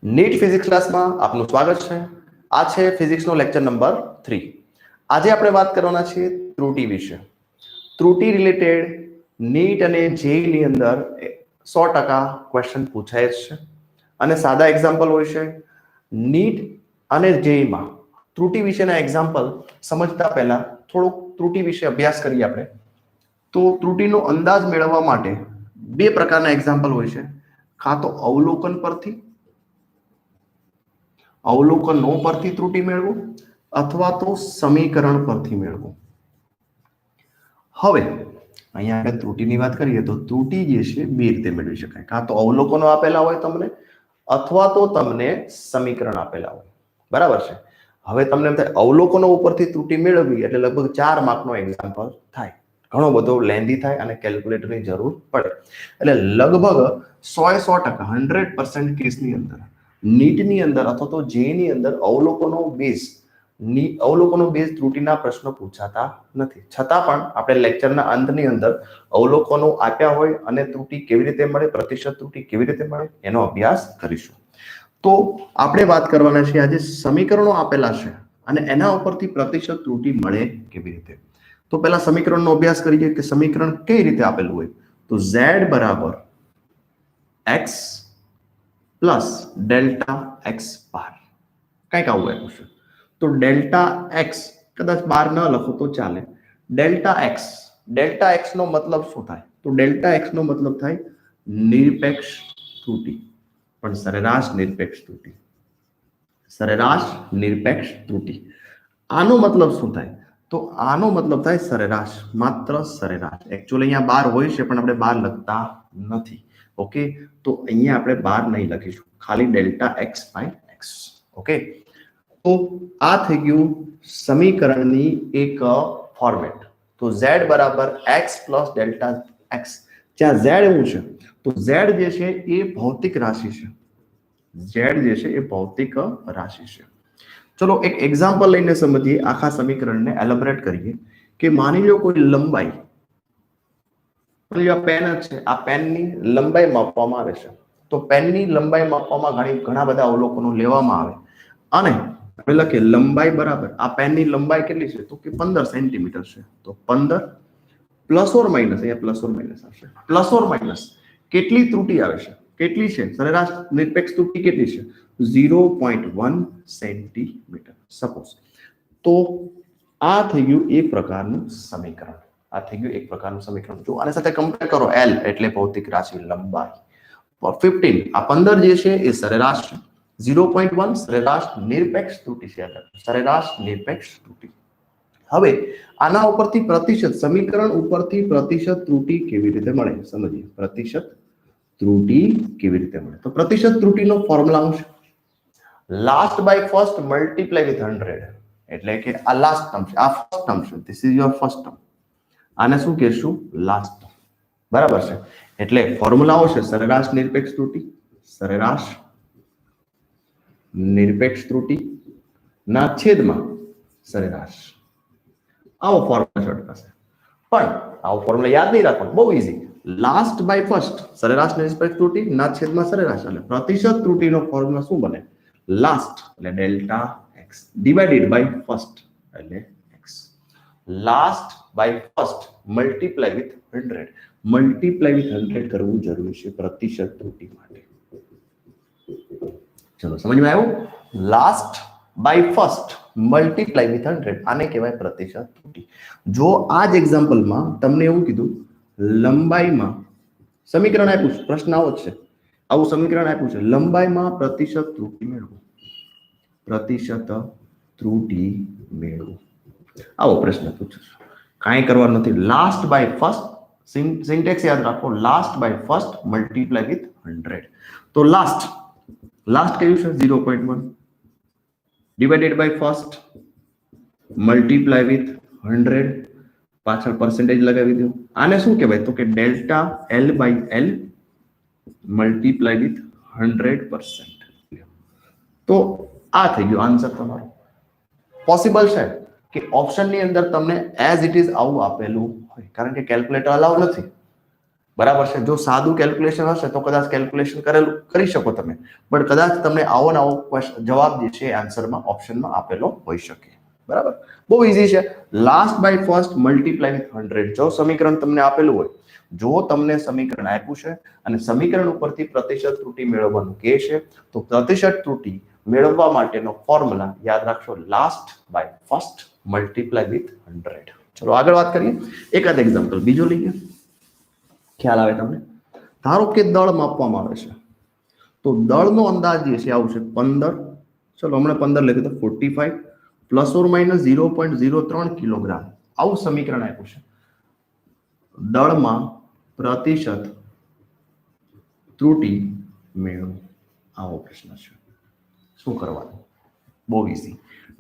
NEET physics ક્લાસમાં આપનું સ્વાગત છે। આ છે ફિઝિક્સનો લેક્ચર નંબર 3। આજે આપણે વાત કરવાના છીએ ત્રુટિ વિશે। ત્રુટિ રિલેટેડ નીટ અને જેઈ ની અંદર 100% ક્વેશ્ચન પૂછાય જ છે અને સાદા એક્ઝામ્પલ હોય છે। નીટ અને જેઈ માં ત્રુટિ વિશેના એક્ઝામ્પલ સમજતા પહેલા થોડુંક ત્રુટિ વિશે અભ્યાસ કરીએ આપણે। તો ત્રુટિનો અંદાજ મેળવવા માટે બે પ્રકારના એક્ઝામ્પલ હોય છે, કાં તો અવલોકન પરથી, અવલોકનો પરથી ત્રુટિ મેળવો અથવા તો સમીકરણ પરથી મેળવો। હવે અહીંયા આપણે ત્રુટિની વાત કરીએ તો ત્રુટિ જે છે બે રીતે મેળવી શકાય, કાં તો અવલોકનો આપેલા હોય તમને અથવા તો તમને સમીકરણ આપેલા હોય, બરાબર છે। હવે તમને એમ થાય અવલોકનો ઉપરથી ત્રુટિ મેળવવી એટલે લગભગ 4 માર્કનો એક્ઝામ્પલ થાય, ઘણો બધો લેન્ધી થાય અને કેલ્ક્યુલેટરની જરૂર પડે। એટલે લગભગ 100% કેસની અંદર નીટની અંદર અથવા તો જેની અંદર અવલોકનો બેઝ ત્રુટિના પ્રશ્નો પૂછાતા નથી। છતાં પણ આપણે લેક્ચરના અંતની અંદર અવલોકનો આપ્યા હોય અને ત્રુટિ કેવી રીતે મળે, પ્રતિશત ત્રુટિ કેવી રીતે મળે એનો અભ્યાસ કરીશું। તો આપણે વાત કરવાના છે આજે સમીકરણો આપેલા છે અને એના ઉપરથી પ્રતિશત ત્રુટિ મળે કેવી રીતે। તો પહેલા સમીકરણનો અભ્યાસ કરીએ કે સમીકરણ કઈ રીતે આપેલું હોય। તો z બરાબર x plus delta x bar, કંઈક આવું આપ્યું છે। તો ડેલ્ટા એક્સ કદાચ બાર ન લખો તો ચાલે। ડેલ્ટા એક્સ નો મતલબ શું થાય? તો ડેલ્ટા એક્સ નો મતલબ થાય નિરપેક્ષ ત્રુટિ, પણ સરેરાશ નિરપેક્ષ ત્રુટિ, સરેરાશ નિરપેક્ષ ત્રુટિ। આનો મતલબ શું થાય? તો આનો મતલબ થાય સરેરાશ, માત્ર સરેરાશ। એકચ્યુઅલી અહીંયા બાર હોય છે પણ આપણે બાર લખતા નથી, ઓકે। તો અહીંયા આપણે બાર નહીં લખીશું, ખાલી delta X by X, okay. તો આ થઈ ગયું સમીકરણની એક ફોર્મેટ। તો z બરાબર x પ્લસ ડેલ્ટા એક્સ, જ્યાં z એવું છે તો z જે છે એ ભૌતિક રાશિ છે, z જે છે એ ભૌતિક રાશિ છે। ચલો એક એક્ઝામ્પલ લઈને સમજીએ, આખા સમીકરણને એલેબોરેટ કરીએ કે માની લો કોઈ લંબાઈ, આ પેન છે, આ પેનની લંબાઈ માપવામાં આવે છે। તો પેનની લંબાઈ માપવામાં ઘણા બધા અવલોકનો લેવામાં આવે અને આપણે લખીએ લંબાઈ બરાબર આ પેનની લંબાઈ કેટલી છે તો કે 15 સેન્ટીમીટર છે। તો 15 પ્લસ ઓર માઇનસ, અહીંયા પ્લસ ઓર માઇનસ આવશે, પ્લસ ઓર માઇનસ કેટલી ત્રુટિ આવે છે, કેટલી છે સરેરાશ નિરપેક્ષ ત્રુટિ કેટલી છે? 0.1 સેન્ટીમીટર સપોઝ। તો આ થઈ ગયું એક પ્રકારનું સમીકરણ, આ થઈ ગયું એક પ્રકારનું સમીકરણ। જો આની સાથે કમ્પેર કરો, l એટલે ભૌતિક રાશિ લંબાઈ, 15 આ 15 જે છે એ સરેરાશ છે, 0.1 સરેરાશ નિરપેક્ષ ત્રુટિ છે, સરેરાશ નિરપેક્ષ ત્રુટિ। હવે આના ઉપરથી પ્રતિશત, સમીકરણ ઉપરથી પ્રતિશત ત્રુટિ કેવી રીતે મળે સમજીએ। પ્રતિશત ત્રુટિ કેવી રીતે મળે? તો પ્રતિશત ત્રુટિનો ફોર્મ્યુલા શું છે? Last by first multiply with 100, એટલે કે આ લાસ્ટ ટર્મ છે, આ ફર્સ્ટ ટર્મ છે, this is your first term, આને શું કહેશું? લાસ્ટ ટર્મ, બરાબર છે। એટલે ફોર્મ્યુલાઓ છે સરેરાશ નિરપેક્ષ ત્રુટિ, સરેરાશ નિરપેક્ષ ત્રુટિ ના છેદમાં સરેરાશ, આવો ફોર્મ્યુલા શોર્ટકટ છે। પણ આવો ફોર્મ્યુલા યાદ નહીં રાખવાનો, બહુ ઈઝી। લાસ્ટ બાય ફર્સ્ટ સરેરાશ નિરપેક્ષ ત્રુટિ ના છેદમાં સરેરાશ, એટલે પ્રતિશત ત્રુટિનો ફોર્મ્યુલા શું બને? લાસ્ટ એટલે delta X divided by first એટલે X. Last by first multiply with 100, multiply with 100 કરવું જરૂરી છે પ્રતિશત ત્રુટિ માટે। ચલો સમજમાં આવ્યું? Last by first multiply with 100, આને કહેવાય પ્રતિશત ત્રુટિ। જો આ જ એક્ઝામ્પલમાં તમને એવું કીધું લંબાઈમાં સમીકરણ આપ્યું છે, પ્રશ્ન આવો છે, આવું સમીકરણ આપ્યું છે, લંબાઈમાં પ્રતિશત ત્રુટિ મેળવો, પ્રતિશત ત્રુટિ મેળવો, આવો પ્રશ્ન પૂછ્યો છે। કાંઈ કરવાનું નથી, લાસ્ટ બાય ફર્સ્ટ, સિન્ટેક્સ યાદ રાખો, last by first multiply with 100। તો લાસ્ટ કયું છે? 0.1 divided by first multiply with 100, પાછળ પર્સન્ટેજ લગાવી દો। આને શું કહેવાય? તો કે delta L by L multiply with 100%। તો આ થઈ ગયો આન્સર તમારો। પોસિબલ છે કે ઓપ્શનની અંદર તમને એઝ ઇટ ઇઝ આવું આપેલું હોય, કારણ કે કેલ્ક્યુલેટર અલાઉ નથી, બરાબર છે. જો સાદું કેલ્ક્યુલેશન હશે તો કદાચ કેલ્ક્યુલેશન કરેલું કરી શકો તમે, પણ કદાચ તમને આવો ને આવો જવાબ જે છે આન્સરમાં ઓપ્શનમાં આપેલો હોઈ શકે. બરાબર, બહુ ઈઝી છે. Last by first multiply with 100. જો સમીકરણ તમને આપેલું હોય, જો તમને સમીકરણ આપ્યું છે અને સમીકરણ ઉપરથી પ્રતિશત ત્રુટિ મેળવવાનું કહે છે, તો પ્રતિશત ત્રુટિ મેળવવા માટેનો ફોર્મ્યુલા યાદ રાખશો, last by first multiply with 100. ચલો આગળ વાત કરીએ. એકાદ એક્ઝામ્પલ બીજો લઈએ, ખ્યાલ આવે તમને. ધારો કે દળ માપવામાં આવે છે, તો દળનો અંદાજ જે છે આવશે 15. ચલો હમણાં 15 લખી તો 45 પ્લસ ઓર માઇનસ 0.03 કિલોગ્રામ. આવું સમીકરણ આપ્યું છે. દળમાં પ્રતિશત ત્રુટિ મેળવો, આવો પ્રશ્ન છે. શું કરવાનું? બહુ easy.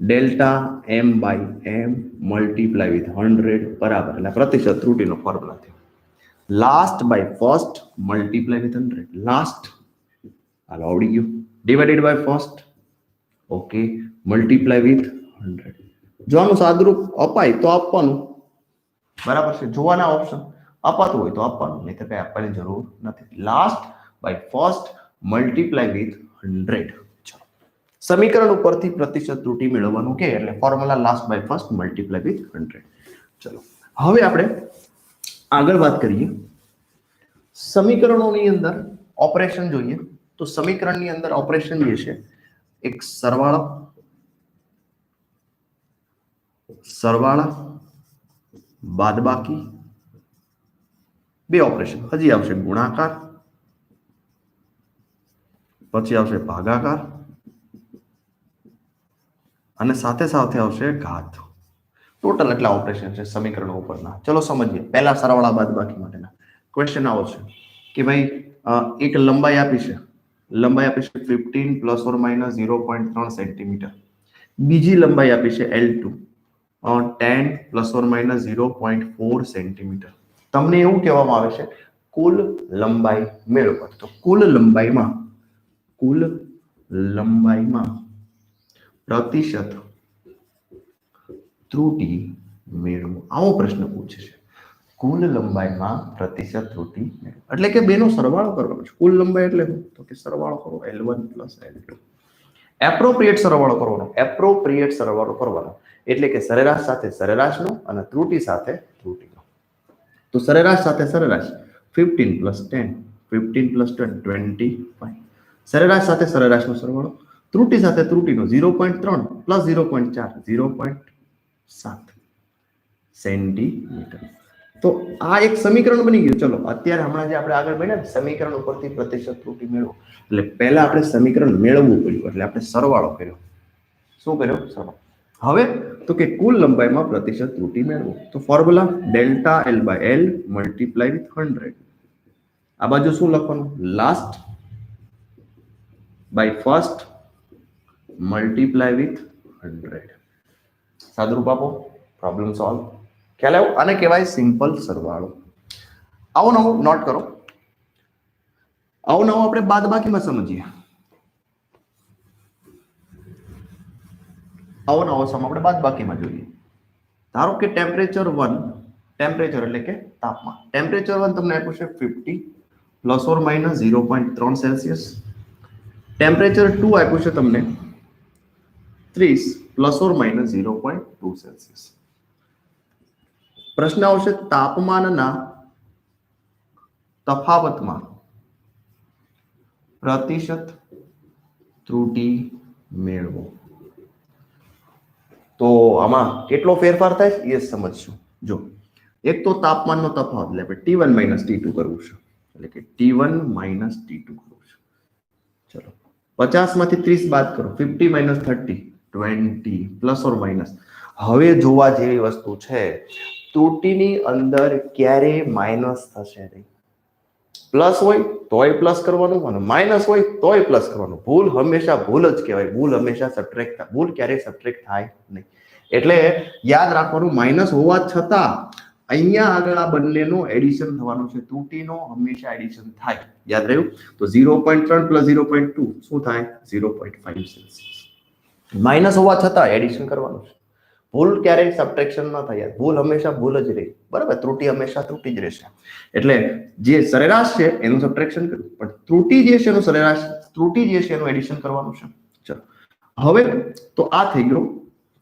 Delta M by M multiply with 100 બરાબર, એટલે પ્રતિશત ત્રુટિનો ફોર્મ્યુલા થયો. Last by first multiply with 100. Last હાલો આવડી ગયું, divided by first, okay, multiply with 100. જો આનું સાદુરૂપ અપાય તો આપવાનું, બરાબર છે. જોવાના ઓપ્શન અપાતું હોય તો આપવાનું, નહીં તો કઈ આપવાની જરૂર નથી. Last by first multiply with 100. સમીકરણ ઉપરથી પ્રતિશત ત્રુટિ મેળવવાનું કે એટલે formula last by first multiply with 100. ચલો હવે આપણે આગળ વાત કરીએ. સમીકરણોની અંદર ઓપરેશન જોઈએ તો સમીકરણની અંદર ઓપરેશન જે છે, એક સરવાળા બાદબાકી, બે ઓપરેશન હજી આવશે, ગુણાકાર, પછી આવશે ભાગાકાર અને સાથે સાથે આવશે ઘાત. ટોટલ એટલા ઓપરેશન છે સમીકરણો ઉપરના. ચલો સમજીએ. પહેલા સરવાળા બાદબાકી માટેના ક્વેશ્ચન આવો છે કે ભાઈ એક લંબાઈ આપી છે, 15 પ્લસ ઓર માઇનસ 0.3 સેન્ટીમીટર. બીજી લંબાઈ આપી છે L2, 10 plus or minus 0.4 centimetre. તમને એવું કહેવામાં આવે છે કુલ લંબાઈ મેળવો. તો કુલ લંબાઈમાં પ્રતિશત ત્રુટિ મેળવો, આવો પ્રશ્ન પૂછે છે. કુલ લંબાઈમાં પ્રતિશત ત્રુટિ મેળવો એટલે કે બેનો સરવાળો કરવાનો છે. કુલ લંબાઈ એટલે તો કે સરવાળો કરો L1 પ્લસ L2. એપ્રોપ્રિએટ સરવાળો કરવાનો એટલે કે સરેરાશ સાથે સરેરાશનો અને ત્રુટિ સાથે ત્રુટિનો. તો સરેરાશ સાથે સરેરાશ 15 પ્લસ 10, 15 પ્લસ 10 25. સરેરાશ સાથે સરેરાશનો સરવાળો, ત્રુટિ સાથે ત્રુટિનો 0.3 પ્લસ 0.4 0.7 સેન્ટીમીટર. તો આ એક સમીકરણ બની ગયું. ચલો અત્યારે હમણાં જે આપણે આગળ ભણ્યા સમીકરણ ઉપરથી પ્રતિશત ત્રુટિ મેળવો, એટલે પહેલા આપણે સમીકરણ મેળવવું પડ્યું એટલે આપણે સરવાળો કર્યો. શું કર્યો? સરવાળો. હવે તો કે કુલ લંબાઈમાં પ્રતિશત ત્રુટિ મેળવો, તો formula delta L by L multiply with 100. આ બાજુ શું લખવાનું? Last by first multiply with 100. સાદુરૂપ આપો, પ્રોબ્લેમ સોલ્વ. ખ્યાલ આવ્યો? આને કહેવાય સિમ્પલ સરવાળો. આવો નવો નોટ કરો. આવો નવો આપણે બાદબાકીમાં સમજીએ. આવો નવો સમ આપણે બાદબાકીમાં જોઈએ. ધારો કે ટેમ્પરેચર 1, ટેમ્પરેચર એટલે કે તાપમાન, ટેમ્પરેચર 1 તમને આપ્યું છે 50 plus or minus 0.3 Celsius. Temperature 2 આપ્યું છે તમને 30 પ્લસ ઓર માઇનસ 0.2 સેલ્સિયસ. પ્રશ્ન આવશે તાપમાનના તફાવતમાં પ્રતિશત ત્રુટિ મેળવો. તો આમાં કેટલો ફેરફાર થાય એ સમજશું. જો એક તો તાપમાનનો તફાવત એટલે આપણે T1 માઇનસ T2 કરવું છે, એટલે કે T1 માઇનસ T2 કરવું છે. ચલો 50 માંથી 30 બાદ કરો, 50 માઇનસ 30 20 પ્લસ ઓર માઇનસ. હવે જોવા જેવી વસ્તુ છે, ત્રુટિની અંદર ક્યારે માઇનસ થશે નહીં. પ્લસ હોય તોય પ્લસ કરવાનું અને માઇનસ હોય તોય પ્લસ કરવાનું. ભૂલ હંમેશા ભૂલ જ કહેવાય. ભૂલ હંમેશા સબટ્રેક્ટ થાય, ભૂલ ક્યારેય સબટ્રેક્ટ થાય નહીં. એટલે યાદ રાખવાનું, માઇનસ હોવા છતાં અહીંયા આગળ આ બંનેનો એડિશન થવાનું છે. ત્રુટિનો હંમેશા એડિશન થાય, યાદ રહ્યું? તો 0.3 પ્લસ 0.2 શું થાય? 0.5 સેલ્સિયસ. માઇનસ હોવા છતાં એડિશન કરવાનું છે. ભૂલ ક્યારેય સબટ્રેક્શન ન થાય, ભૂલ હંમેશા ભૂલ જ રહે, બરાબર, ત્રુટિ હંમેશા ત્રુટિ જ રહેશે. એટલે જે સરેરાશ છે એનું સબટ્રેક્શન કર્યું, પણ ત્રુટિ જે છે એનું સરેરાશ, ત્રુટિ જે છે એનું એડિશન કરવાનું છે. ચલો હવે તો આ થઈ ગયો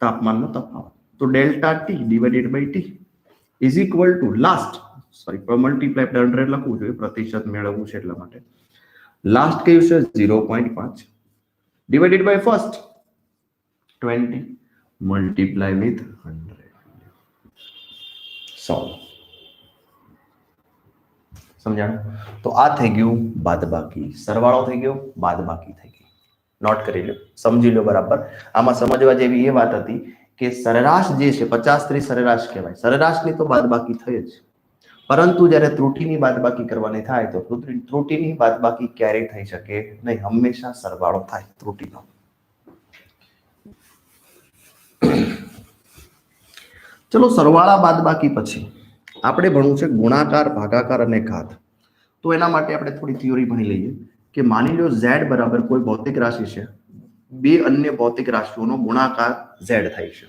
તાપમાનનો તફાવત. તો delta T divided by T is equal to last, sorry multiply 100 લખવું જોઈએ, પ્રતિશત મેળવવું છે એટલા માટે. લાસ્ટ કયું છે 0.5 divided by first 20 multiply with 100. Solve. સમજાણું? તો આ થઈ ગયું બાદબાકી, સરવાળો થઈ ગયો, બાદબાકી થઈ ગઈ. નોટ કરી લો, સમજી લો બરાબર. આમાં સમજવા જેવી એ વાત હતી કે સરેરાશ જે છે 50-30 સરેરાશ કહેવાય, સરેરાશની તો બાદબાકી થઈ જ, પરંતુ જ્યારે ત્રુટિની બાદબાકી કરવાની થાય તો ત્રુટિની બાદબાકી ક્યારેય થઈ શકે નહીં, હંમેશા સરવાળો થાય ત્રુટિનો. ચલો સરવાળા બાદબાકી પછી આપણે ભણવું છે ગુણાકાર, ભાગાકાર અને ઘાત. તો એના માટે આપણે થોડી થિયોરી ભણી લઈએ કે માની લો z બરાબર કોઈ ભૌતિક રાશિ છે, બે અન્ય ભૌતિક રાશિઓનો ગુણાકાર z થાય છે,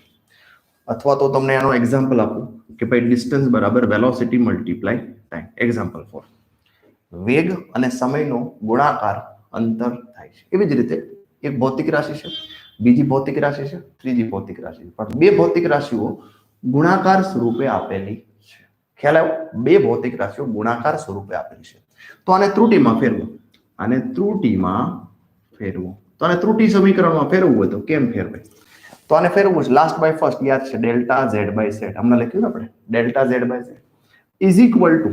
અથવા તો તમને એનો એક્ઝામ્પલ આપું કે ભાઈ ડિસ્ટન્સ બરાબર velocity multiply time. Example for વેગ અને સમયનો ગુણાકાર અંતર થાય છે. એવી જ રીતે એક ભૌતિક રાશિ છે, બીજી ભૌતિક રાશિ છે, ત્રીજી ભૌતિક રાશિ છે, પણ બે ભૌતિક રાશિઓ ગુણાકાર સ્વરૂપે આપેલી છે. ખ્યાલ આવ્યો? બે ભૌતિક રાશિઓ ગુણાકાર સ્વરૂપે આપેલી છે. તો આને ત્રુટિમાં ફેરવું, આને ત્રુટિમાં ફેરવું. તો આને ત્રુટિ સમીકરણમાં ફેરવવું હોય તો કેમ ફેરવાય? તો આને ફેરવવું છે લાસ્ટ બાય ફર્સ્ટ, યાદ છે ડેલ્ટા ઝેડ બાય ઝેડ, હમણાં લખ્યું ને આપણે delta Z by Z is equal to,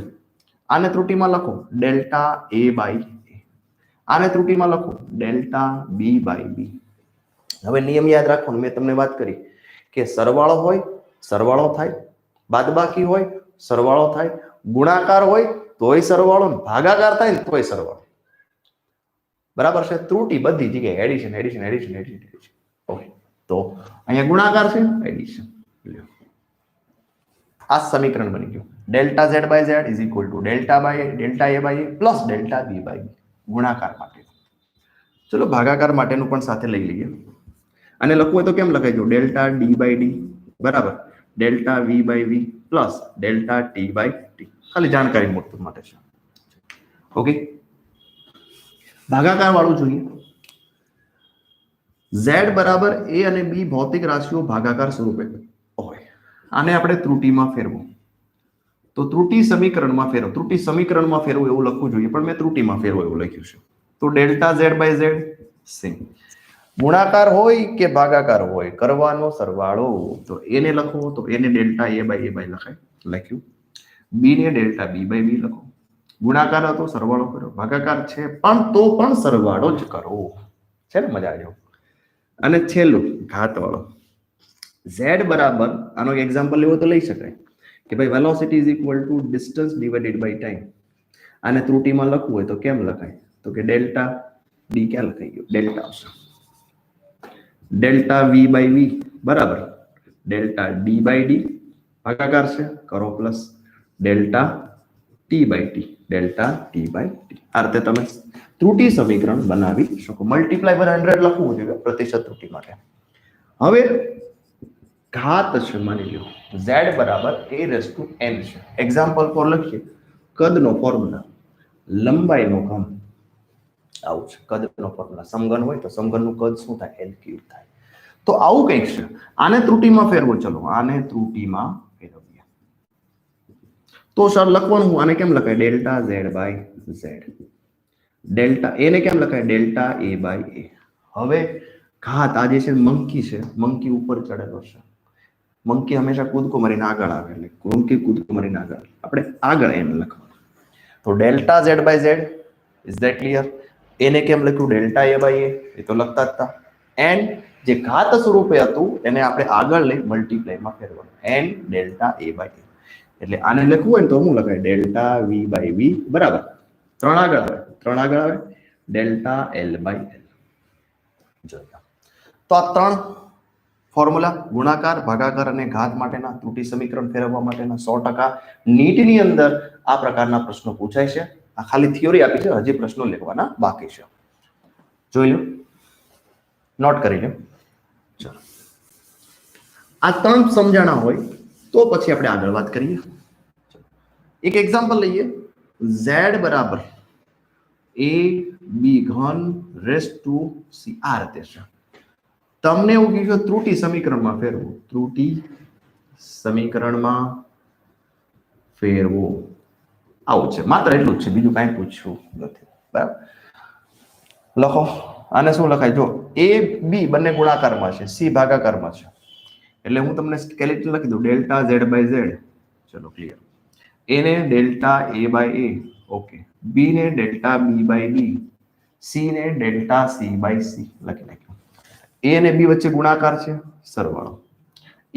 આને ત્રુટિમાં લખો ડેલ્ટા એ બાય એ, આને ત્રુટિમાં લખો ડેલ્ટા બી બાય બી. હવે નિયમ યાદ રાખવાનો, મેં તમને વાત કરી કે સરવાળો હોય સરવાળો થાય, બાદબાકી હોય સરવાળો થાય, ગુણાકાર હોય તોય સરવાળો, ભાગાકાર થાય ને તોય સરવાળો. બરાબર છે? ત્રુટિ બધી જગ્યાએ addition addition addition addition. Okay, તો અહીંયા ગુણાકાર છે, એડિશન. આ સમીકરણ બની ગયું delta Z by Z is equal to delta A by A plus delta B by B ગુણાકાર માટે. ચલો ભાગાકાર માટેનું પણ સાથે લઈ લઈએ. અને લખવું હોય તો કેમ લખાય? જો ડેલ્ટા ડી બાય ડી બરાબર delta V by V plus delta T by T. ખાલી જાણકારી મૂળભૂત માટે છે. ઓકે, ભાગાકાર વાળું જોઈએ. z બરાબર a અને b ભૌતિક રાશિઓ ભાગાકાર સ્વરૂપે હોય, આને આપણે ત્રુટિમાં ફેરવું. તો ત્રુટિ સમીકરણમાં ફેરવો, ત્રુટિ સમીકરણમાં ફેરવું એવું લખવું જોઈએ, પણ મેં ત્રુટિમાં ફેરવો એવું લખ્યું છે. તો delta z by z same. ગુણાકાર હોય કે ભાગાકાર હોય કરવાનો સરવાળો, તો એને લખો તો એને ડેલ્ટા a બાય લખાય, લખ્યું. b ને ડેલ્ટા b બાય b લખો. ગુણાકાર હતો સરવાળો કરો, ભાગાકાર છે પણ તો પણ સરવાળો જ કરો. છે ને? મજા આવી. અને છેલ્લું ઘાત વાળો, z બરાબર, આનો એક્ઝામ્પલ લેવો તો લઈ શકાય કે ભાઈ velocity is equal to distance divided by time. આને ત્રુટિમાં લખવું હોય તો કેમ લખાય? તો કે ડેલ્ટા ડી ક્યાં લખાઈ ગયું? ડેલ્ટા આવશે. ડેલ્ટા વી બાય વી બરાબર ડેલ્ટા ડી બાય ડી ભાગાકાર છે કરો plus delta T by T, delta T by T. આ રીતે તમે ત્રુટિ સમીકરણ બનાવી શકો. મલ્ટીપ્લાય બાય 100 લખવું જોઈએ પ્રતિશત ત્રુટિ માટે. હવે ઘાત છે, માની લો z બરાબર a રેઝ ટુ n છે. એક્ઝામ્પલ ફોર લખીએ, કદનો ફોર્મ્યુલા લંબાઈનો ઘન આવું છે. કદનો ફોર્મ્યુલા સમઘન હોય તો સમઘનનું કદ શું થાય? l ક્યુબ થાય. તો આવું કંઈક છે. આને ત્રુટિમાં ફેરવો. ચલો આને ત્રુટિમાં ફેરવીએ તો સર લખવાનું આને કેમ લખાય? Delta z by z. Delta A ને કેમ લખાય? Delta a by a. હવે ઘાત આ જે છે મંકી છે, મંકી ઉપર ચડેલો છે. મંકી હંમેશા કૂદકો મારીને આગળ આવે, એટલે મંકી કૂદકો મારીને આગળ, આપણે આગળ n લખવાનું. તો delta z by z, is that clear? એને કેમ લખ્યું? ડેલ્ટા a બાય a, એ તો લખતા જ હતા. એન્ડ જે ઘાત સ્વરૂપે હતું એને આપણે આગળ લઈ મલ્ટીપ્લાયમાં ફેરવવાનું, n delta a by a. એટલે આને લખવું હોય ને તો શું લખાય? ડેલ્ટા v બાય v બરાબર 3 આગળ આવે, 3 આગળ આવે ડેલ્ટા l બાય l. જોઈએ તો આ 3 ફોર્મ્યુલા ગુણાકાર, ભાગાકાર અને ઘાત માટેના, ત્રુટિ સમીકરણ ફેરવવા માટેના 100% નીટની અંદર આ પ્રકારના પ્રશ્નો પૂછાય છે. આ ખાલી થિયોરી આપી છે, હજી પ્રશ્નો લેવાના બાકી છે. જોઈ લો, નોટ કરી લો. ચલો આ ત્રણ સમજાણા હોય તો પછી આપણે આગળ વાત કરીએ. એક એક્ઝામ્પલ લઈએ. z બરાબર a b ઘન રેસ ટુ c આ રીતે છે. તમને એવું કીધું ત્રુટી સમીકરણમાં ફેરવો. ત્રુટી સમીકરણમાં ફેરવો આવું છે. માત્ર એટલું જ છે, બીજું કાંઈ પૂછ્યું નથી. બરાબર, લખો. આને શું લખાય? જો a b બંને ગુણાકારમાં છે, c ભાગાકારમાં છે, એટલે હું તમને સ્કેલેટન લખી દઉં. Delta z by z. ચલો ક્લિયર. a ને delta a by a, okay. b ને delta b by b, c ને ડેલ્ટા c બાય c લખી નાખ્યું. a અને b વચ્ચે ગુણાકાર છે, સરવાળો.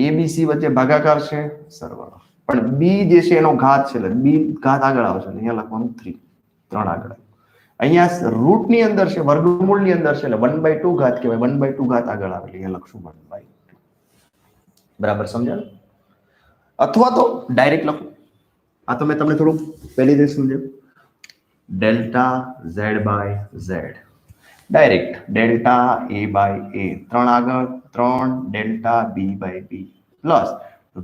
a b c વચ્ચે ભાગાકાર છે, સરવાળો. પણ b જે છે એનો ઘાત છે, એટલે b ઘાત આગળ આવશે. અહીંયા લખવાનું 3 આગળ. અહીંયા રૂટ ની અંદર છે, વર્ગમૂળ ની અંદર છે, એટલે 1/2 ઘાત કહેવાય. 1/2 ઘાત આગળ આવે, અહીંયા લખશું 1/2. બરાબર સમજાયું? અથવા તો ડાયરેક્ટ લખો. આ તો મેં તમને થોડું પહેલી રીતે સમજાવ્યું. Delta z by z, direct delta a by a, 3 આગળ, 3 delta b by b plus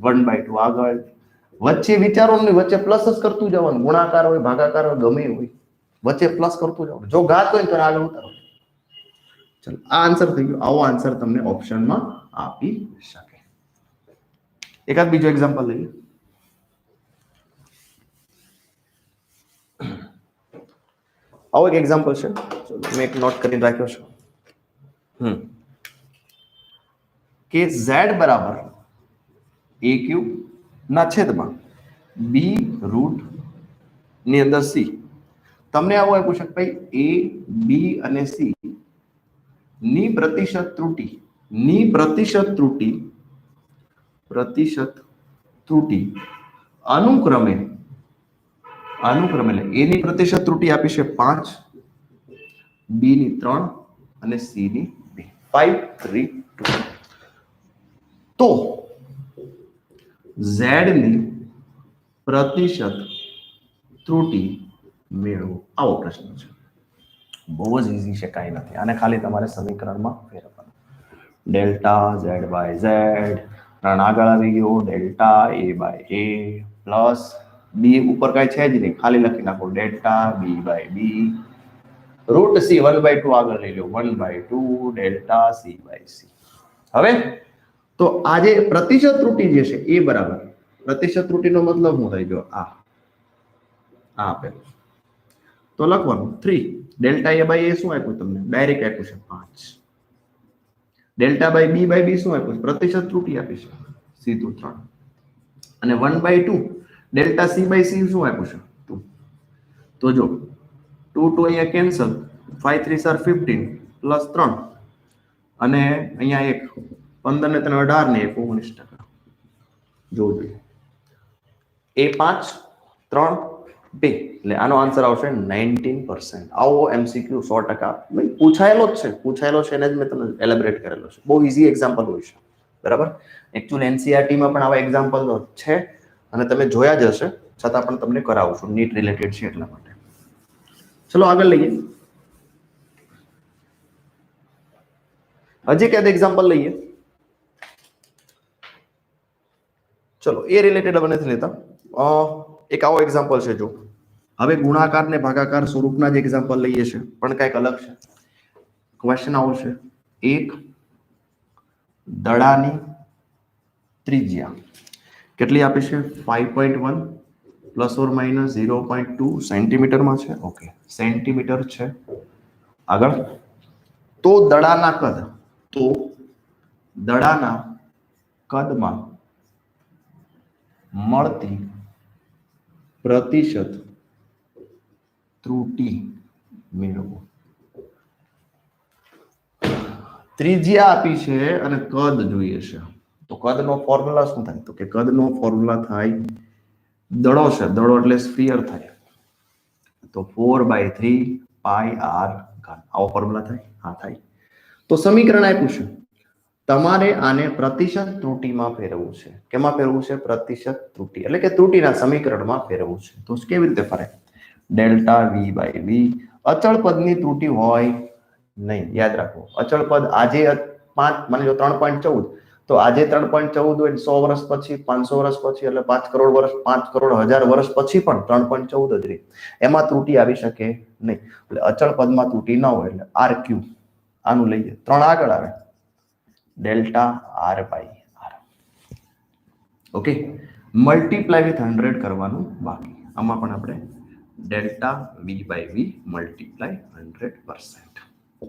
1/2 આગળ. વચ્ચે વિચારો નહીં, વચ્ચે પ્લસ જ કરતું જવાનું. ગુણાકાર હોય, ભાગાકાર હોય, ગમે હોય, વચ્ચે પ્લસ કરતું જવાનું. જો ઘાત હોય તો આગળ ઉતારો. ચલો, આ આન્સર થઈ ગયો. આવો આન્સર તમને ઓપ્શનમાં આપી શકે. એકાદ બીજો એક્ઝામ્પલ લઈએ. આવો એક એક્ઝામ્પલ છે, મેં એક નોટ કરીને રાખ્યો છે કે z બરાબર a ક્યુબ ના છેદમાં b રૂટ ની અંદર c. તમને આવું આપ્યું છે ભાઈ, a b અને c ની પ્રતિશત ત્રુટી અનુક્રમે એટલે a ની પ્રતિશત ત્રુટી આપી છે 5, b ની 3 અને c ની 2. 5 3 2. તો z ની પ્રતિશત ત્રુટી મેળવો. આવો પ્રશ્ન છે. બહુ જ ઈઝી છે, કાંઈ નથી. આને ખાલી તમારે સમીકરણમાં ફેરવવાનું. ડેલ્ટા z બાય z, 3 આગળ આવી ગયો, delta a by a plus b ઉપર કાંઈ છે જ નહીં, ખાલી લખી નાખો delta b by b, root c 1/2 આગળ લઈ લો, 1/2 ડેલ્ટા c બાય c. હવે તો આ જે પ્રતિશત ત્રુટી જે છે એ બરાબર, પ્રતિશત ત્રુટીનો મતલબ શું થાય? જો આ આપેલું તો લખવાનું 3. ડેલ્ટા a બાય a શું આપ્યું તમને? ડાયરેક્ટ આપ્યું છે 5. ડેલ્ટા બાય b શું આપ્યું છે? પ્રતિશત ત્રુટી આપી છે, સીધું 3. અને 1/2 ડેલ્ટા c બાય c શું આપ્યું છે? 2. તો જો 2 અહીંયા કેન્સલ, 5 3 15 પ્લસ 3 અને અહીંયા એક 15 ને 3 18 ને 19%. જોજો એ 5 3 2, એટલે આનો આન્સર આવશે 19%. આવો એમસીક્યુ 100% પૂછાયેલો જ છે, એને જ મેં તમને એલેબરેટ કરેલો છે. બહુ ઈઝી એક્ઝામ્પલ હોય છે, બરાબર. એકચ્યુઅલી એનસીઆરટી માં પણ આવા એક્ઝામ્પલ છે અને તમે જોયા જ હશે, છતાં પણ તમને કરાવું છું, નીટ રિલેટેડ છે એટલા માટે. ચલો આગળ લઈએ. હજી ક્યાંક એક્ઝામ્પલ લઈએ. ચલો એ રિલેટેડ હવે નથી લેતા. એક આવો એક્ઝામ્પલ છે. જો હવે ગુણાકાર ને ભાગાકાર સ્વરૂપના જ એક્ઝામ્પલ લઈએ છે, પણ કંઈક અલગ છે. ક્વેશ્ચન આવો છે, એક દડાની ત્રિજ્યા કેટલી આપી છે? 5.1 પ્લસ ઓર માઇનસ 0.2 સેન્ટીમીટરમાં છે. ઓકે, સેન્ટીમીટર છે. આગળ, તો દડાના કદમાં મળતી પ્રતિશત ત્રુટી મેળવો. ત્રિજ્યા આપી છે અને કદ જોઈએ છે. તો કદનો ફોર્મ્યુલા શું થાય? તો કે કદનો ફોર્મ્યુલા થાય, દડો છે, દડો એટલે સ્ફિયર થાય, તો 4/3 પાઈ r ઘન. આવો ફોર્મ્યુલા થાય? હા થાય. તો સમીકરણ આપ્યું છે, તમારે આને પ્રતિશત ત્રુટીમાં ફેરવવું છે. કેમાં ફેરવવું છે? પ્રતિશત ત્રુટી, એટલે કે ત્રુટીના સમીકરણમાં ફેરવવું છે. તો કેવી રીતે ફરે? Delta v by v. અચળ પદની ત્રુટી હોય નહીં, યાદ રાખો. અચળ પદ આજે 5, માની લો 3.14, તો આજે 3.14 હોય 100 વર્ષ પછી 500 વર્ષ પછી એટલે 5 કરોડ વર્ષ 5 કરોડ હજાર વર્ષ પછી પણ 3.14 જ રહી. એમાં ત્રુટી આવી શકે નહીં. એટલે અચળ પદમાં ત્રુટી ન હોય એટલે આર ક્યુ આનું લઈએ 3 આગળ આવે delta R by R. Okay, multiply with 100 કરવાનું બાકી. આમાં પણ આપણે delta V by V multiply 100%.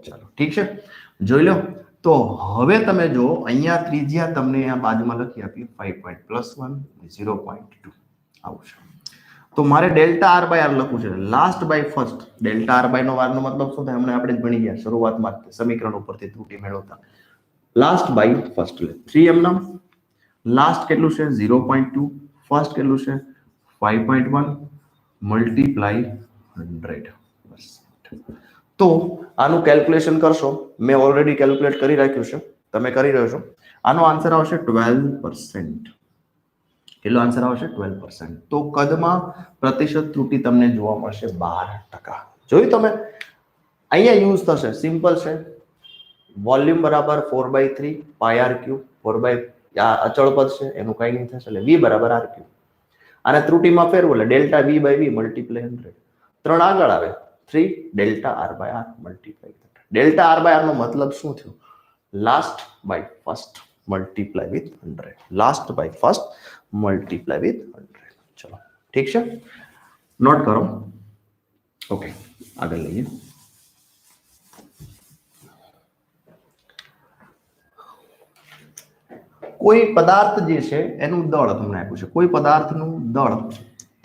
ચાલો ઠીક છે, જોઈ લો. તો હવે તમે જો અહીંયા ત્રિજ્યા તમને આ બાજુમાં લખી આપી 5.+1 0.2 આવું છે. તો મારે ડેલ્ટા આર બાય આર લખવું છે. Last by first delta R by નો વાર નો મતલબ શું થાય? હમણાં આપણે જ ભણી ગયા શરૂઆતમાં સમીકરણ ઉપરથી ત્રુટી મેળવતા. લાસ્ટ બાય ફર્સ્ટ એટલે 3 નામ, લાસ્ટ કેટલું છે 0.2, ફર્સ્ટ કેટલું છે 5.1 મલ્ટીપ્લાય 100%. તો આનું કેલ્ક્યુલેશન કરશો, મેં ઓલરેડી કેલ્ક્યુલેટ કરી રાખ્યું છે, તમે કરી રહ્યો છો. આનો આન્સર આવશે 12%. કેટલો આન્સર આવશે 12%. તો કદમાં પ્રતિશત ત્રુટી તમને જોવા મળશે 12%. જોયું તમે? અહીંયા યુઝ થશે, સિમ્પલ છે. વોલ્યુમ બરાબર 4/3 પાય આર ક્યુબ, 4 અચળ પદ છે એનું કઈ નહીં થશે એટલે v બરાબર આર ક્યુબ. અને ત્રુટીમાં ફેરવું એટલે delta v by v multiply 100. 3 આગળ આવે 3 delta R by R multiply 100. Delta R by R નો મતલબ શું થયો? Last by first multiply with 100. Last by first multiply with 100. ચલો ઠીક છે, નોટ કરો. ઓકે, આગળ લઈએ. કોઈ પદાર્થ જે છે એનું દળ તમને આપ્યું છે. કોઈ પદાર્થનું દળ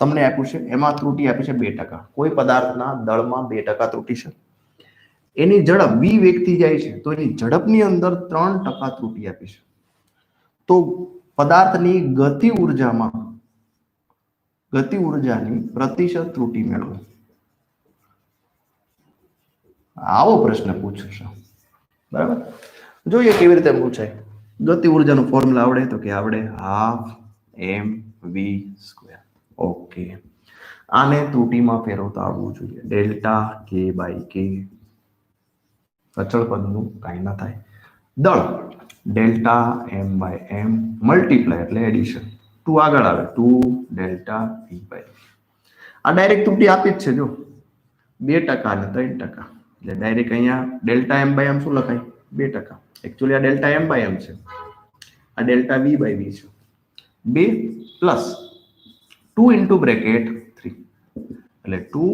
તમને આપ્યું છે, એમાં ત્રુટી આપી છે 2%. કોઈ પદાર્થના દળમાં 2% ત્રુટી છે. એની ઝડપ v વેગથી જાય છે તો એની ઝડપની અંદર 3% ત્રુટી આપી છે. તો પદાર્થની ગતિ ઉર્જાની પ્રતિશત ત્રુટી મેળવો. આવો પ્રશ્ન પૂછ્યો છે, બરાબર? જોઈએ કેવી રીતે પૂછાય. ગતિ ઉર્જાનું ફોર્મ્યુલા આવડે તો કે આવડે, 12mv². ઓકે, આને ત્રુટીમાં ફેરવતા આવડવું જોઈએ. ડેલ્ટા કે બાય કે, અચળ પદનું કાંઈ ના થાય. દળ delta M by M multiply એટલે એડિશન. 2 આગળ આવે 2 ડેલ્ટા વી બાય. આ ડાયરેક્ટ ત્રુટી આપી જ છે, જો 2% અને 3%. એટલે ડાયરેક્ટ અહીંયા ડેલ્ટા એમ બાય એમ શું લખાય? 2%. એકચ્યુઅલી આ ડેલ્ટા એમ બાય એમ છે, આ ડેલ્ટા વી બાય વી છે. 2 પ્લસ 2 ઇન્ટુ બ્રેકેટ 3 એટલે 2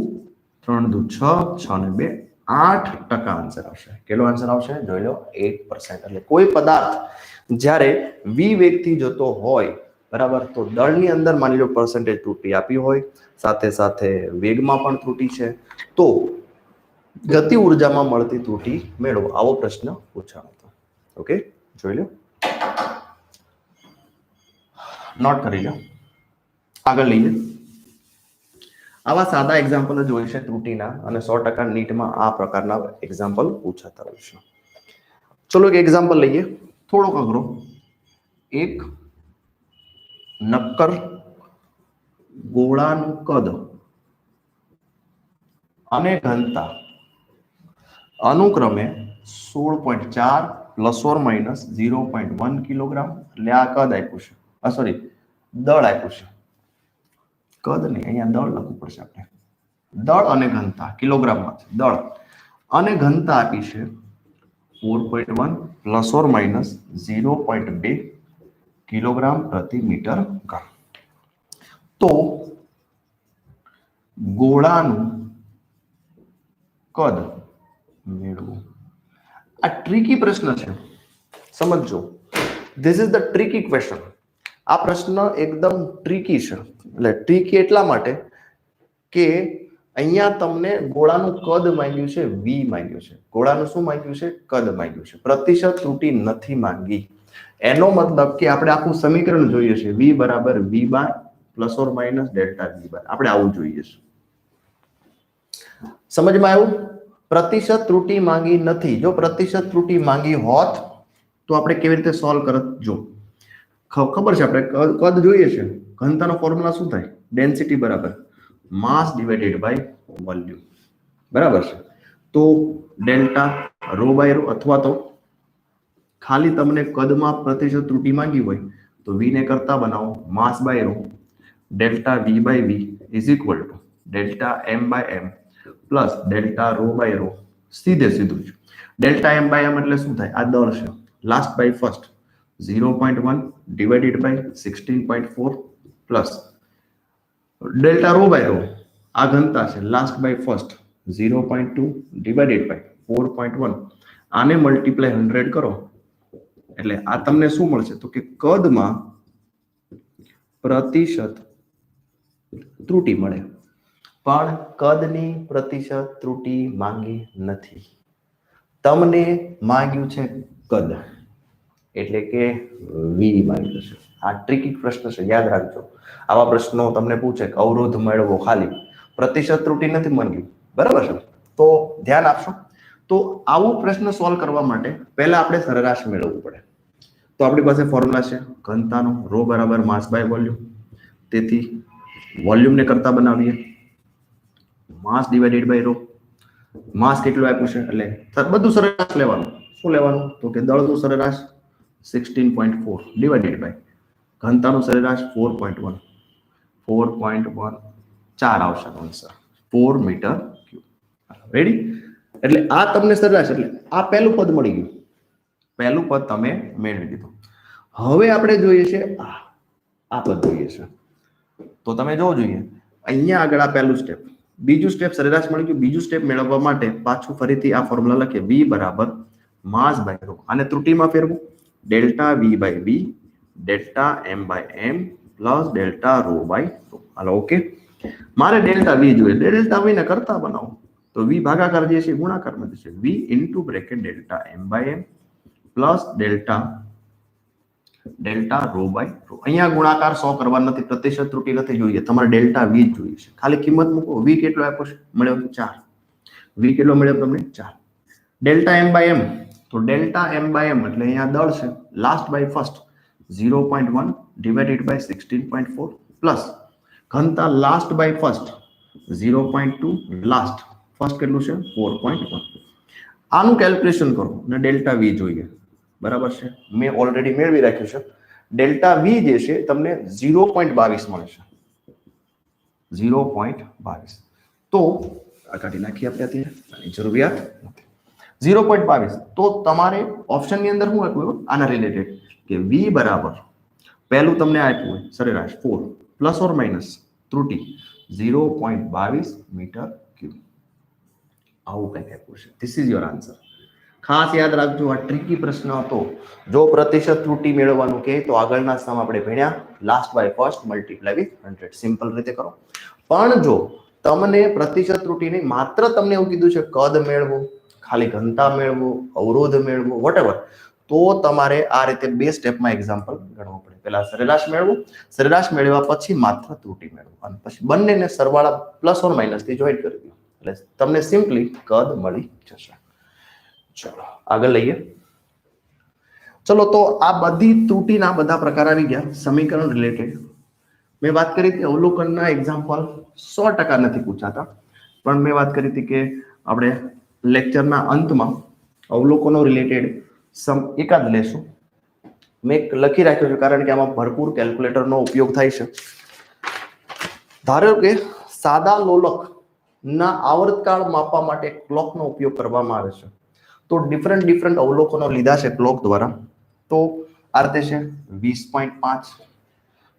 3 દુ 6 6 ને 2 8% આન્સર આવશે. કેટલો આન્સર આવશે? જોઈ લો 8%. એટલે કોઈ પદાર્થ જ્યારે વી વેગથી જતો હોય, બરાબર, તો દળની અંદર માની લો પર્સન્ટેજ ત્રુટી આપી હોય, સાથે સાથે વેગમાં પણ ત્રુટી છે, તો ગતિ ઉર્જામાં મળતી ત્રુટી મેળવો. આવો પ્રશ્ન પૂછાયો હતો. ઓકે, જોઈ લો, નોટ કરી લો. આગળ લઈએ. આવા સાદા એક્ઝામ્પલ જ હોય છે ત્રુટીના, અને 100% નીટમાં આ પ્રકારના એક્ઝામ્પલ પૂછાતા હોય છે. ચલો એક એક્ઝામ્પલ લઈએ, થોડોક અઘરો. એક નક્કર ગોળાનું કદ અને ઘનતા અનુક્રમે 16.4 પ્લસ ઓર માઇનસ 0.1 કિલોગ્રામ. એટલે આ કદ આપ્યું છે, સોરી દળ આપ્યું છે. કદ નહીં, અહીંયા દળ લખવું પડશે આપણે. દળ અને ઘનતા કિલોગ્રામમાં છે. દળ અને ઘનતા આપી છે 4.1 પ્લસ ઓર માઇનસ 0.2 કિલોગ્રામ પ્રતિ મીટર ઘન. તો ગોળાનું કદ મેળવો. આ ટ્રિકી પ્રશ્ન છે, સમજજો. This is the tricky question. આ પ્રશ્ન એકદમ ટ્રિકી છે. એટલે ટ્રિકી એટલા માટે કે અહીંયા તમને ગોળાનું કદ માંગ્યું છે, વી માંગ્યું છે. ગોળાનું શું માંગ્યું છે? કદ માંગ્યું છે. પ્રતિશત ત્રુટી નથી માંગી. એનો મતલબ કે આપણે આખું સમીકરણ જોઈએ છે, વી બરાબર V bar plus or minus delta V bar. આપણે આવું જોઈએ છે. સમજમાં આવ્યું? પ્રતિશત ત્રુટી માંગી નથી. જો પ્રતિશત ત્રુટી માંગી હોત તો આપણે કેવી રીતે સોલ્વ કરત? જો ખબર છે, આપણે કદ જોઈએ છે. ઘનતાનો ફોર્મ્યુલા શું થાય? ડેન્સિટી બરાબર માસ ડિવાઇડેડ બાય વોલ્યુમ, બરાબર છે. તો ડેલ્ટા રો બાય રો, અથવા તો ખાલી તમને કદમાં પ્રતિશત ત્રુટી માંગી હોય તો v ને કરતા બનાવો mass by rho delta v by v is equal to delta m by m plus delta rho by rho. સીધે સીધું જ ડેલ્ટા m બાય m એટલે શું થાય? આ દળ છે, last by first 0.1 divided by 16.4 plus delta rho by rho આ ઘનતા છે, last by first 0.2 divided by 4.1. આને મલ્ટીપ્લાય 100 કરો એટલે આ તમને શું મળશે? તો કે કદમાં પ્રતિશત ત્રુટી મળે, પણ કદની પ્રતિશત ત્રુટી માંગી નથી, તમને માંગ્યું છે કદ, એટલે કે v માંગ્યું છે. આ ટ્રિકી પ્રશ્ન છે, યાદ રાખજો. આવા પ્રશ્નો તમને પૂછે કે અવરોધ મેળવો, ખાલી પ્રતિશત ત્રુટી નથી માંગી, બરાબર છે? તો ધ્યાન આપશો. તો આવો પ્રશ્ન સોલ્વ કરવા માટે પહેલા આપણે સરેરાશ મેળવવું પડે. તો આપણી પાસે ફોર્મ્યુલા છે ઘનતાનો, રો બરાબર માસ બાય વોલ્યુમ. તેથી વોલ્યુમ ને કરતા બનાવીએ માસ ડિવાઇડેડ બાય રો. માસ કેટલું આપ્યું છે એટલે બધું સરેરાશ લેવાનું. શું લેવાનું? તો કે દળનું સરેરાશ 16.4 ડિવાઇડેડ બાય ઘનતાનું સરેરાશ 4.1 4 આવશે આન્સર 4 મીટર ક્યુબ. રેડી? એટલે આ તમને સરેરાશ, એટલે આ પહેલું પદ મળી ગયું, પહેલું પદ તમે મેળવી દીધું. હવે આપણે જોઈએ છે આ પદ જોઈએ છે. તો તમે જોવું જોઈએ અહીંયા આગળ આ પહેલું સ્ટેપ, બીજું સ્ટેપ સરેરાશ મળી ગયું. બીજું સ્ટેપ મેળવવા માટે પાછું ફરીથી આ ફોર્મ્યુલા લખીએ, v બરાબર માસ બાય રો. આને ત્રુટીમાં ફેરવું, delta v by v delta m by m plus delta rho by rho. હાલો, ઓકે. મારે ડેલ્ટા v જોઈએ, ડેલ્ટા v ને કરતા બનાવો તો v ભાગાકાર જે છે ગુણાકારમાં થશે, v into bracket delta m by m plus delta rho by rho. અહીંયા ગુણાકાર 100 કરવા નથી, પ્રતિશત ત્રુટી નથી જોઈએ, તમારે ડેલ્ટા v જોઈએ છે. ખાલી કિંમત મૂકો. v કેટલો આપ્યો છે? મળ્યો 4. v કેટલો મળ્યો તમને? 4. ડેલ્ટા m બાય m, તો ડેલ્ટા m બાય m એટલે અહીંયા દળ છે, last by first 0.1 divided by 16.4 plus ઘનતા last by first 0.2 last first કેટલું છે? 4.1. આનું કેલ્ક્યુલેશન કરો અને ડેલ્ટા v જોઈએ, બરાબર છે? મેં ઓલરેડી મેળવી રાખ્યું છે. ડેલ્ટા v જે છે તમને 0.22 મળે છે, 0.22. તો આ કાઢી નાખીએ આપણે, અત્યારે જરૂરિયાત નથી. 0.22. તો તમારે ઓપ્શનની અંદર શું આપ્યું આના રિલેટેડ કે v બરાબર પહેલું તમને આપ્યું હોય સરેરાશ 4 પ્લસ ઓર માઇનસ ત્રુટી 0.22 મીટર ક્યુબ. આવું કંઈક આપ્યું છે. This is your answer. ખાસ યાદ રાખજો, આ ટ્રિકી પ્રશ્ન હતો. જો પ્રતિશત ત્રુટી મેળવવાનું કહે તો આગળના સમ આપણે ભણ્યા, last by first multiply with 100. Simple રીતે કરો. પણ જો તમને પ્રતિશત ત્રુટી નહીં, માત્ર તમને એવું કીધું છે કદ મેળવો, ખાલી ઘનતા મેળવો, અવરોધ મેળવો, વોટેવર, તો તમારે આ રીતે બે સ્ટેપમાં એક્ઝામ્પલ ગણવું પડે. પહેલા સરેરાશ મેળવો, સરેરાશ મેળવ્યા પછી માત્ર ત્રુટી મેળવો, અને પછી બંનેને સરવાળા પ્લસ ઓર માઇનસ થી જોઈન્ટ કરી દો એટલે તમને સિમ્પલી કદ મળી જશે. ચલો આગળ લઈએ. ચલો, તો આ બધી ત્રુટીના બધા પ્રકાર આવી ગયા. સમીકરણ રિલેટેડ મેં વાત કરી હતી, અવલોકનના એક્ઝામ્પલ 100% નથી પૂછાતા, પણ મેં વાત કરી હતી કે આપણે લેક્ચરના અંતમાં અવલોકનો રિલેટેડ એકાદ લેશું. મેં લખી રાખ્યો છે કારણ કે આમાં ભરપૂર કેલ્ક્યુલેટરનો ઉપયોગ થાય છે. ધારો કે સાદા લોલક ના આવર્તકાળ માપવા માટે ક્લોકનો ઉપયોગ કરવામાં આવે છે. તો ડિફરન્ટ અવલોકનો લીધા છે ક્લોક દ્વારા. તો આ રીતે છે 20.5,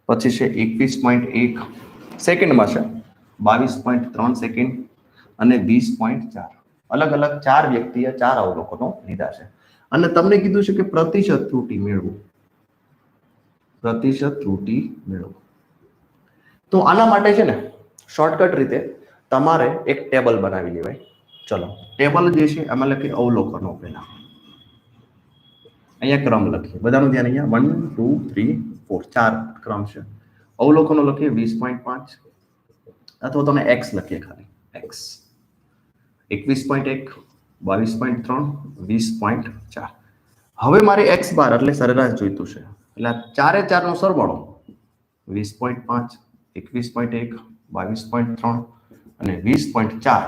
પછી છે 21.1 સેકન્ડમાં છે, 22.3 સેકન્ડ અને 20.4. અલગ અલગ 4 વ્યક્તિએ 4 અવલોકનો લીધા છે. અને તમને કીધું છે કે પ્રતિશત ત્રુટી મેળવો, પ્રતિશત ત્રુટી મેળવો. તો આના માટે છે ને શોર્ટકટ રીતે તમારે એક ટેબલ બનાવી લેવાય. ચલો, ટેબલ જે છે આમાં લખીએ અવલોકનો. પહેલા અહીંયા ક્રમ લખીએ, બધાનું ધ્યાન. અહીંયા 1 2 3 4 4 ક્રમ છે. અવલોકનો લખીએ 20.5, અથવા તમે x લખીએ, ખાલી x. 21.1, 22.3, 20.4. હવે મારે x બાર એટલે સરેરાશ જોઈતું છે, એટલે આ 4 4 નો સરવાળો 20.5, 21.1, 22.3 અને 20.4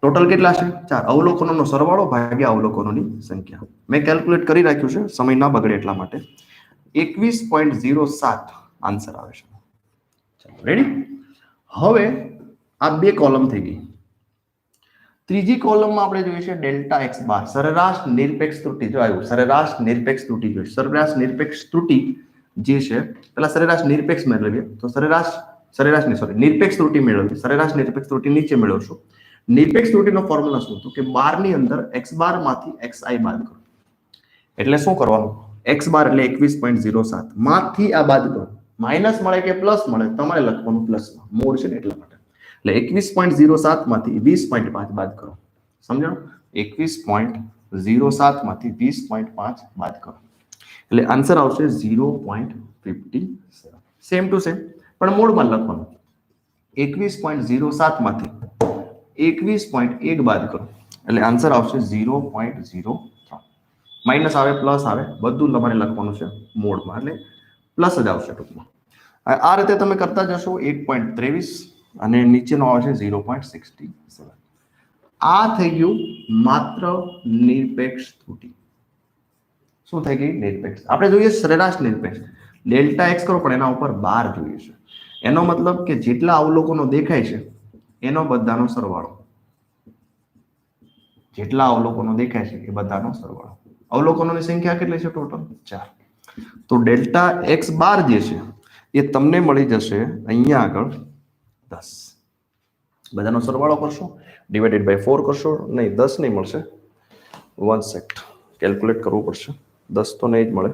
ટોટલ કેટલા છે 4 અવલોકનોનો સરવાળો ભાગ્યા અવલોકનોની સંખ્યા મેં કેલ્ક્યુલેટ કરી રાખ્યું છે સમય ના બગડે એટલા માટે 21.07 આન્સર આવે છે ચલો રેડી હવે આ બે કોલમ થઈ ગઈ ત્રીજી કોલમમાં આપણે જોઈએ છે ડેલ્ટા એક્સ બાર સરેરાશ નિરપેક્ષ ત્રુટિ જો આવ્યું સરેરાશ નિરપેક્ષ ત્રુટિ જોઈએ સરેરાશ નિરપેક્ષ ત્રુટિ જે છે પેલા સરેરાશ નિરપેક્ષ મેળવીએ તો સરેરાશ ની સોરી નિરપેક્ષ ત્રુટિ મેળવીએ સરેરાશ નિરપેક્ષ ત્રુટિ નીચે મેળવશું નિરપેક્ષ ત્રુટિનો ફોર્મ્યુલા શું હતું કે 12 ની અંદર x બાર માંથી xi બાદ કરો એટલે શું કરવાનું x બાર એટલે 21.07 માંથી આ બાદ કરો માઈનસ મળે કે પ્લસ મળે તમારે લખવાનું પ્લસ મોડ છે ને એટલા માટે એટલે 21.07 માંથી 20.5 બાદ કરો સમજાણું 21.07 માંથી 20.5 બાદ કરો એટલે આન્સર આવશે 0.57 સેમ ટુ સેમ પણ મોડમાં લખવાનું 21.07 માંથી 21.1 બાદ કરો એટલે આન્સર આવશે 0.03 માઇનસ આવે પ્લસ આવે બધું તમારે લખવાનું છે મોડમાં એટલે પ્લસ જ આવશે ટૂંકમાં આ રીતે તમે કરતા જશો 1.23 અને નીચેનો આવશે 0.67 આ થઈ ગયું માત્ર નિરપેક્ષ ત્રુટિ શું થઈ ગઈ નિરપેક્ષ આપણે જોઈએ સરેરાશ નિરપેક્ષ ડેલ્ટા એક્સ કરો પણ એના ઉપર 12 જોઈએ છે એનો મતલબ કે જેટલા અવલોકનો દેખાય છે એનો બધાનો સરવાળો જેટલા અવલોકનો દેખાય છે એ બધાનો સરવાળો અવલોકનોની સંખ્યા કેટલી છે ટોટલ 4 તો ડેલ્ટા એક્સ બાર જે છે એ તમને મળી જશે અહીંયા આગળ 10 બધાનો સરવાળો કરશો ડિવાઇડેડ બાય 4 કરશો નહીં 10 નહીં મળશે 1 સેકન્ડ કેલ્ક્યુલેટ કરવું પડશે 10 તો નહીં જ મળે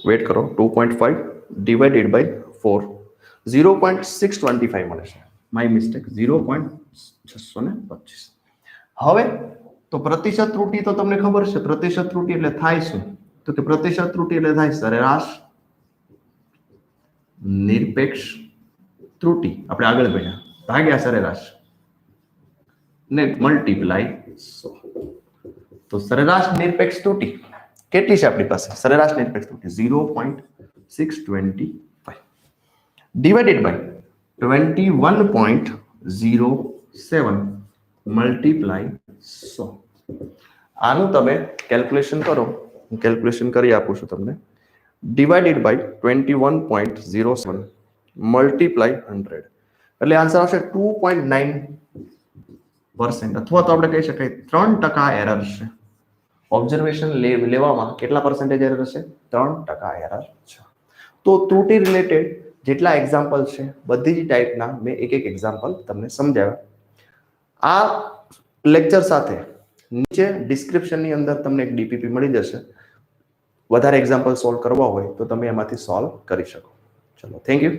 વેટ કરો 2.5 ડિવાઇડેડ બાય 4 0.625 મળે છે માય મિસ્ટેક 0.625 હવે તો પ્રતિશત ત્રુટિ તો તમને ખબર છે પ્રતિશત ત્રુટિ એટલે થાય શું તો કે પ્રતિશત ત્રુટિ એટલે થાય સરેરાશ નિરપેક્ષ ત્રુટિ આપણે આગળ ભણ્યા ભાગ્યા સરેરાશ ને મલ્ટીપ્લાય 100 તો સરેરાશ નિરપેક્ષ ત્રુટિ કેટલી છે આપણી પાસે સરેરાશ નિરપેક્ષ ત્રુટિ 0.625 ડિવાઇડેડ બાય 21.07 મલ્ટીપ્લાય 100 આનું તમે કેલ્ક્યુલેશન કરો હું કેલ્ક્યુલેશન કરી આપું છું તમને ડિવાઇડેડ બાય 21.07 મલ્ટીપ્લાય 100 એટલે આન્સર આવશે 2.9% અથવા તો આપણે કહી શકાય 3% એરર છે ઓબ્ઝર્વેશન લેવામાં કેટલા પર્સન્ટેજ એરર છે 3% એરર છે તો ત્રુટિ રિલેટેડ જેટલા એક્ઝામ્પલ છે બધી જ ટાઈપના મેં એક એક્ઝામ્પલ તમને સમજાવ્યા આ લેક્ચર સાથે નીચે ડિસ્ક્રિપ્શનની અંદર તમને એક ડીપીપી મળી જશે વધારે એક્ઝામ્પલ સોલ્વ કરવા હોય તો તમે એમાંથી સોલ્વ કરી શકો ચલો થેન્ક યુ